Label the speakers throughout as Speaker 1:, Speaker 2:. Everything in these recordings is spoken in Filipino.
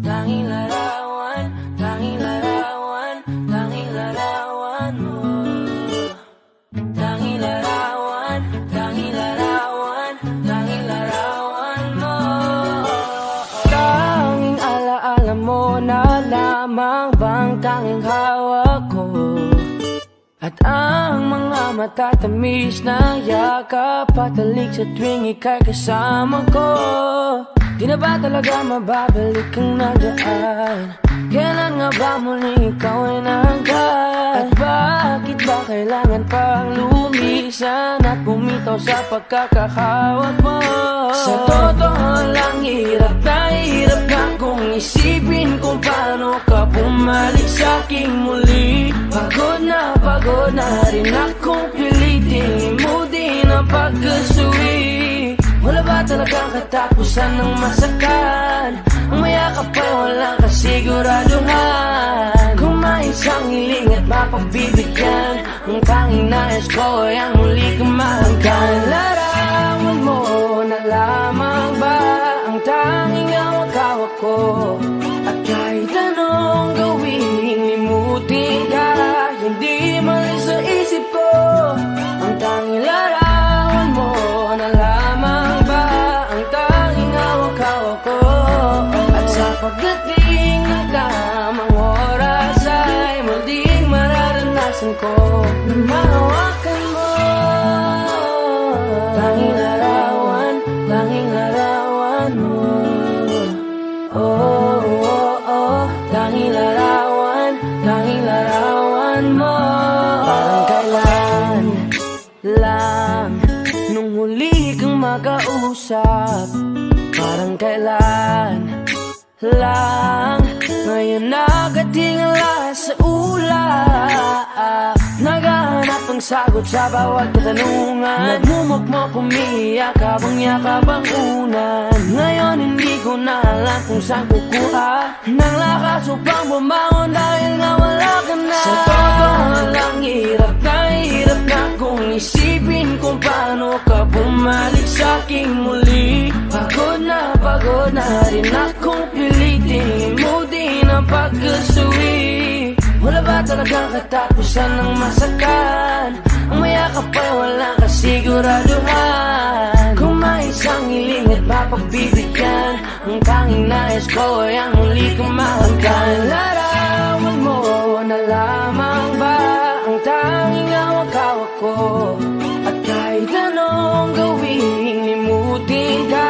Speaker 1: tanging larawan, tanging larawan, tanging larawan mo. Tanging larawan, tanging larawan, tanging larawan mo. Tanging alaala mo na lamang bang tanging hawak ko, at ang mga matatamis na yakap patalig sa tuwing ika'y kasama ko. Di na ba talaga mababalik ang nagaan? Kailan nga ba muling ikaw ay nangkat? At bakit ba kailangan pang lumisan at bumitaw sa pagkakahawak mo? Sa totoo lang, hirap na kung isipin kung paano ka bumalik sa'king muli. Pagod na rin akong pilitin limutin ang pagkasuwi. Wala ba talagang katapusan ng masakan? Ang mayakap ay walang kasiguraduhan. Kung may isang hiling at mapagbibigyan, ang tanging nais ko ay ang muli kang mahanggan. Larawan mo na lamang ba ang tanging hawak-hawak ko, at kahit anong gawin limutin ka, hindi mali sa isip ko. Ang tanging larawan mo na lamang ba ang tanging hawak-hawak ko, at sa pagdating ng tamang oras ay muling mararanasan ko na mahawakan mo. Tanging larawan, tanging larawan mo. Oh, oh, oh, tanging larawan, tanging larawan mo. Parang kailan lang nung huli kang makausap, parang kailan lang ngayon nakatingala sa ulap. Naghahanap ng sagot sa bawat katanungan, nagmumukmok umiiyak habang yakap ang unan. Ngayon hindi ko na alam kung saan kukuha ng lakas upang bumangon dahil nga wala ka na. Sa totoo lang, hirap na kung isipin kung paano ka bumalik sa'king muli. Pagod na rin akong pilitin limutin ang pagkasuwi. Wala ba talagang katapusan ng masakan? Ang mayakap ay walang kasiguraduhan. Kung may isang hiling at mapagbibigyan, ang tanging nais ko ay ang muli kang mahanggan. Larawan mo na lamang ba ang tanging hawak-hawak ko, at kahit anong gawin limutin ka,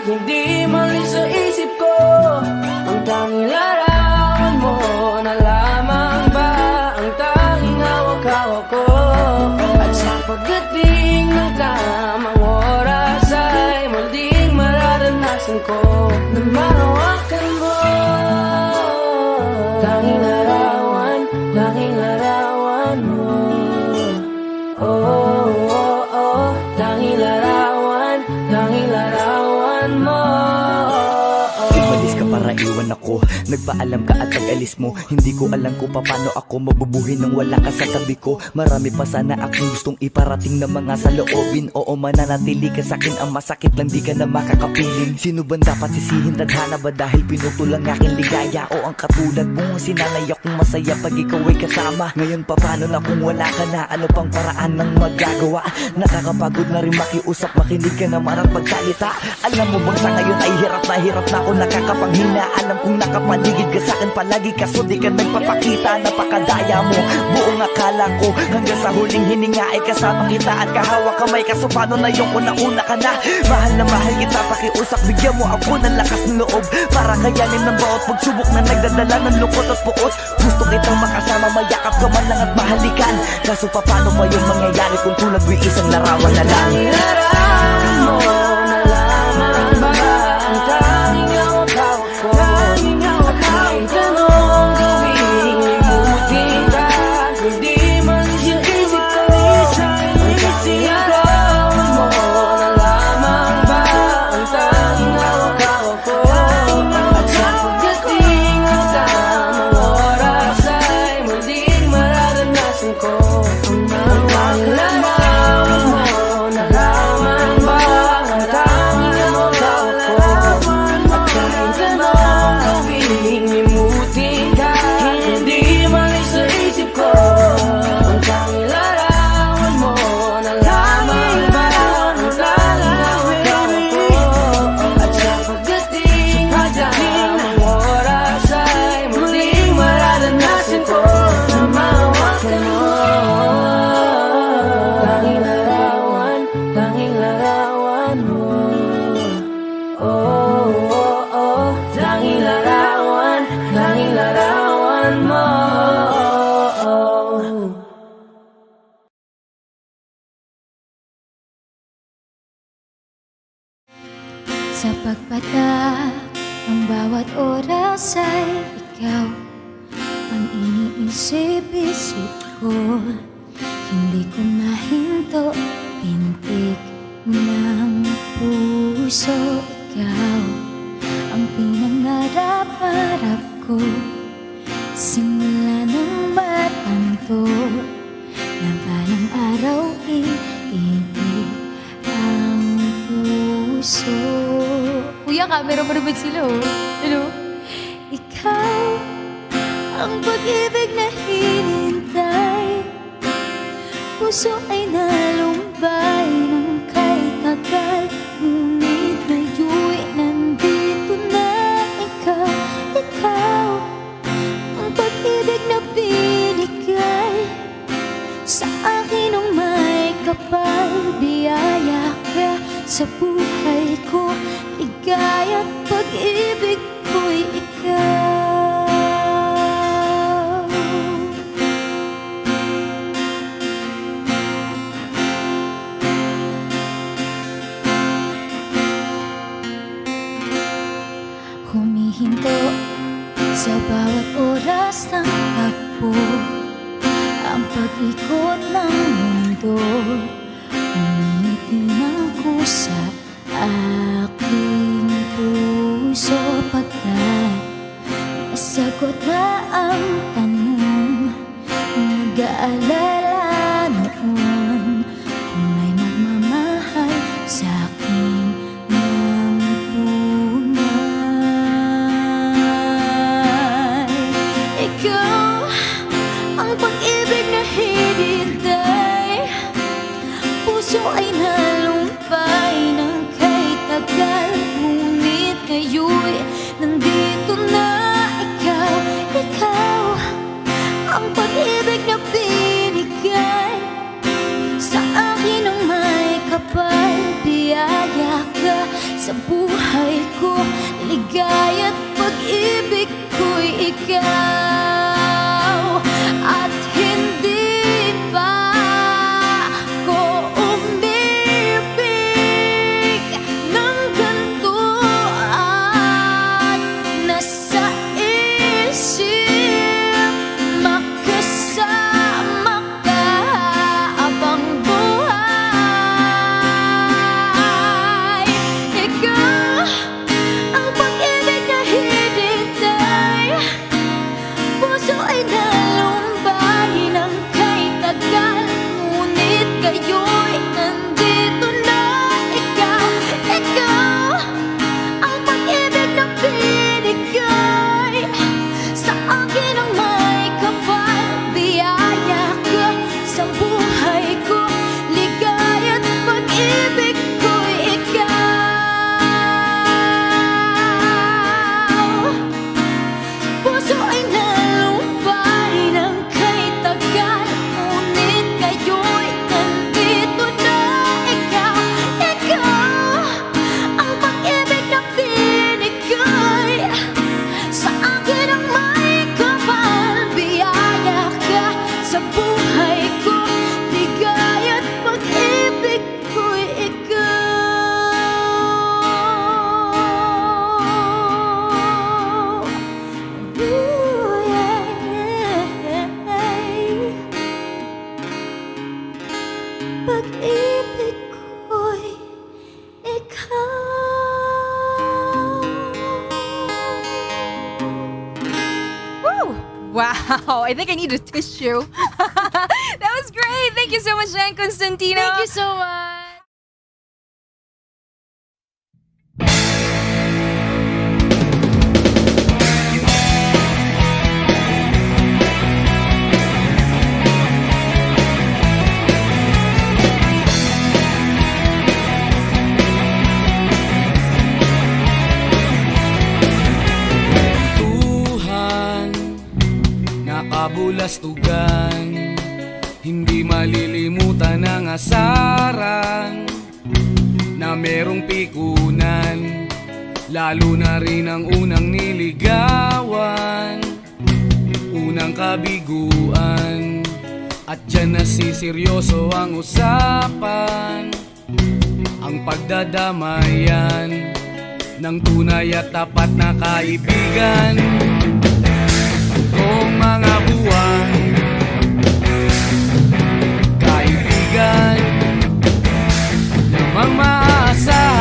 Speaker 1: hindi mali sa isip ko. Ang tanging larawan mo na lamang ba ang tanging hawak-hawak ko, at sa pagdating ng tamang oras ay muling mararanasan ko na mahawakan mo. Tanging larawan, tanging larawan mo. Oh, oh, oh, tanging larawan, tanging larawan mo.
Speaker 2: Ibalis ka para iwan ako, nagpaalam ka at nag-alis mo. Hindi ko alam kung paano ako mabubuhay nang wala ka sa tabi ko. Marami pa sana akong gustong iparating na mga saloobin. Oo, mananatili ka sa'kin, ang masakit lang di ka na makakapiling. Sino ba dapat sisihin? Tadhana ba dahil pinutol ang aking ligaya? O ang katulad mong sinanay akong masaya pag ikaw ay kasama? Ngayon pa paano na kung wala ka na? Ano pang paraan ng magagawa? Nakakapagod na rin makiusap, makinig ka naman at magsalita. Alam mo bang sa ngayon ay hirap na ako nakakapanghina. Alam kong nakapaligid ka sa'kin palagi, kaso di ka nagpapakita. Napakadaya mo, buong akala ko hanggang sa huling hininga ay kasama kita at kahawak kamay. Kaso paano na yung una ka na? Mahal na mahal kita, pakiusap, bigyan mo ako ng lakas ng loob para kayanin ng bawat pagsubok na nagdadala ng lungkot at puot. Gusto kitang makasama, mayakap ka man lang at mahalikan. Kaso paano pa yung mangyayari kung tulad mo isang larawan na lang?
Speaker 1: Larawan mo na lamang ba ang tanging hawak-hawak ko, at kahit anong gawin limutin ka, hindi man siya isip ko. Ang tanging larawan mo na lamang ba ang tanging hawak-hawak ko, at sa pagdating ng tamang oras ay muling mararanasan ko ang tanging larawan mo na lamang ba ang
Speaker 3: Sa pagpatak ng bawat oras ay ikaw ang iniisip-isip ko. Hindi ko mahinto, pintig ng puso. Ikaw ang pinangarap-harap ko. Simula ng matanto na balang araw iibig ang puso. Kuya, camera mo naman sila, oh. Hello? Ikaw ang pag-ibig na hinintay. Puso ay nalumbay ng kay tagal. Ngunit ngayon'y nandito na ikaw. Ikaw ang pag-ibig na binigay sa akin nung may kapal. Biyaya ka sa buhay ko, ligaya't pag-ibig ko'y ikaw. Humihinto sa bawat oras ng takbo, ang pag-ikot ng mundo. Umingiti ng kusa aking puso. Pagkat nasagot na ang tanong, nag-aalala noon kung may magmamahal sa'kin ng tunay. Ikaw ang pag-ibig na hinintay. Puso ay nalumpay ng kay tagal. Ngunit ngayon'y nandito na ikaw. Ikaw ang pag-ibig na binigay sa akin nung may kapal. Biyaya ka sa buhay ko, ligaya't pag-ibig ko'y ikaw. At hindi pa ko umibig ng ganito, at nasa isip makasama ka habang buhay. Ikaw ang pag-ibig na hinintay. Puso ay nalumbay ng kay tagal. Ngunit ngayon'y nandito na ikaw. Ikaw ang pag-ibig na binigay sa akin nung may kapal. Biyaya ka sa buhay ko, ligaya't pag-ibig ko'y ikaw. Puso ay nalumbay ng kay tagal. Ngunit ngayon'y nandito na ikaw. Ikaw ang pag-ibig na binigay sa akin ang may kapal. Biyaya ka sa buhay ko, ligaya't pag-ibig ko'y ikaw. Ooh, yeah. Pag-ibig ko'y ikaw.
Speaker 4: Woo! Wow, I think I need a tissue. That was great. Thank you so much, Jen Constantino.
Speaker 3: Thank you so much.
Speaker 5: Tuhan, nakabulastugan, hindi malilimutan ang asaran na merong pikunan, lalo na rin ang unang niligawan, unang kabiguan, at dyan nasiseryoso ang usapan, ang pagdadamayan, ng tunay at tapat na kaibigan. Kung mga buwan, kaibigan namang maaasahan.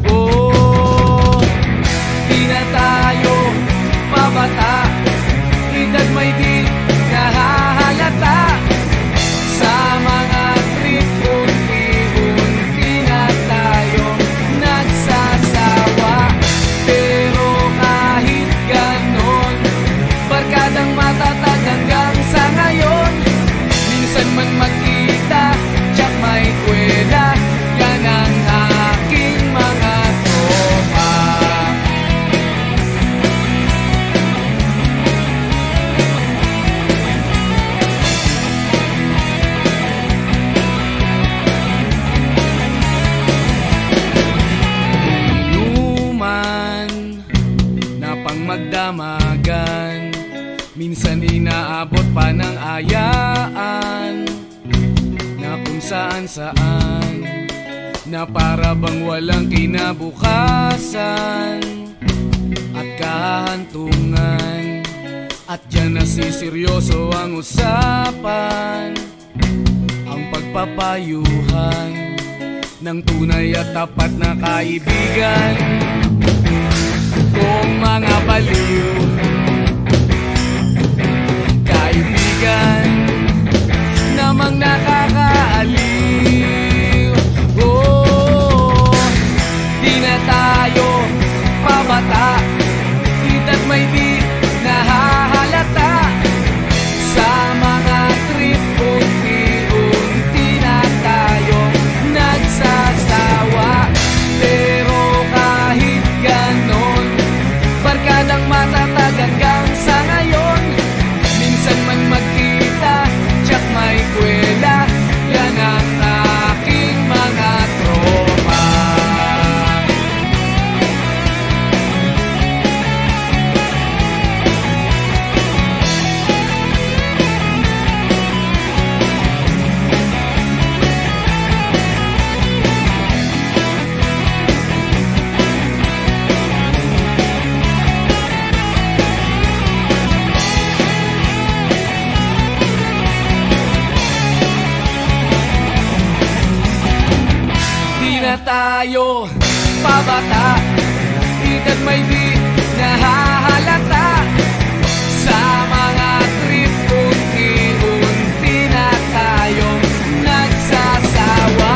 Speaker 5: Oh, di na tayo pabata, edad may di nahahalata. Sa mga trip, unti-unti na tayo nagsasawa. Pero kahit ganon, barkadang matatag hanggang sa ngayon. Minsan man magkita, tsak may kwela, yan ang aking mga tropa. Inuman na pang magdamagan, minsan inaabot pa ng ayaan, na kung saan-saan, na para bang walang kinabukasan at kahantungan. At dyan nasiseryoso ang usapan, ang pagpapayuhan ng tunay at tapat na kaibigan. Kung mga baliw, kaibigan namang nakakaaliw. Oh, di na tayo pabata, edad may di nahahalata. Sa mga trip, unti-unti na tayo nagsasawa. Pero kahit ganon, barkadang matatag hanggang sa ngayon. Minsan man magkita, tsak may kwela, yan ang aking mga tropa. Di na tayo pabata, edad may di nahahalata. Sa mga trip, unti-unti na tayong nagsasawa.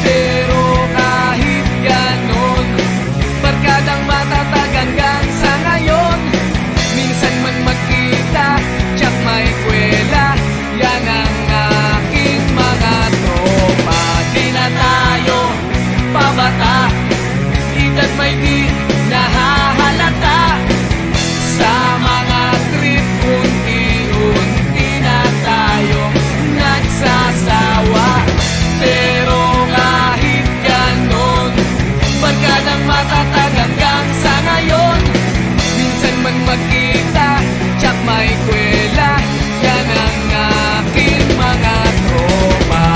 Speaker 5: Pero kahit ganon, barkadang matatag hanggang sa ngayon. Minsan man magkita, tsak may kwela, yan ang aking mga tropa. Di na tayo pabata, edad may di nahahalata. Sa mga trip, unti-unti na tayo nagsasawa. Pero kahit ganon, barkadang matatag hanggang sa ngayon. Minsan man magkita, tsak may kwela, yan ang aking mga tropa.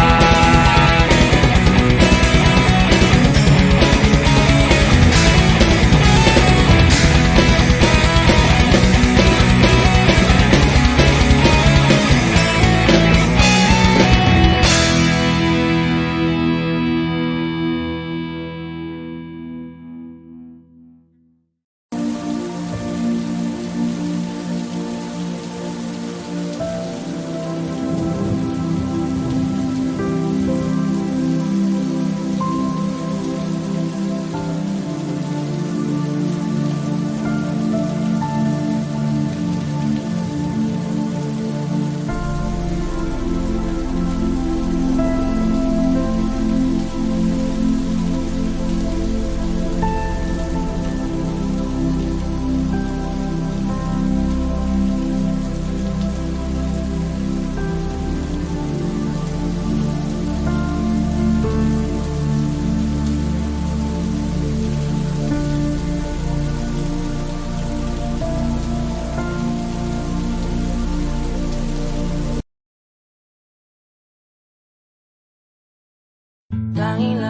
Speaker 1: Tanging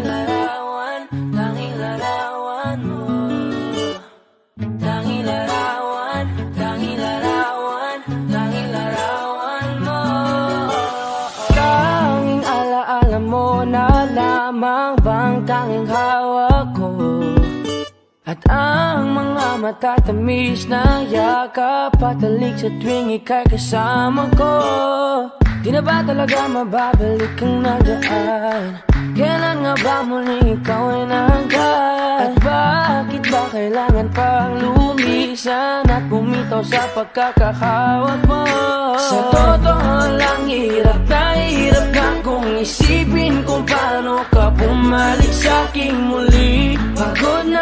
Speaker 1: larawan, bang tanging hawak ko? At ang mga matatamis na yakap patalik sa tuwing ika'y kasama ko. Di na ba talaga mababalik ang nagaan? Kailan nga ba muling ikaw ay nanggat? At bakit ba kailangan pang lumisan at bumitaw sa pagkakahawak mo? Sa totoo lang hirap na kung isipin kung paano ka bumalik sa'king muli. Pagod na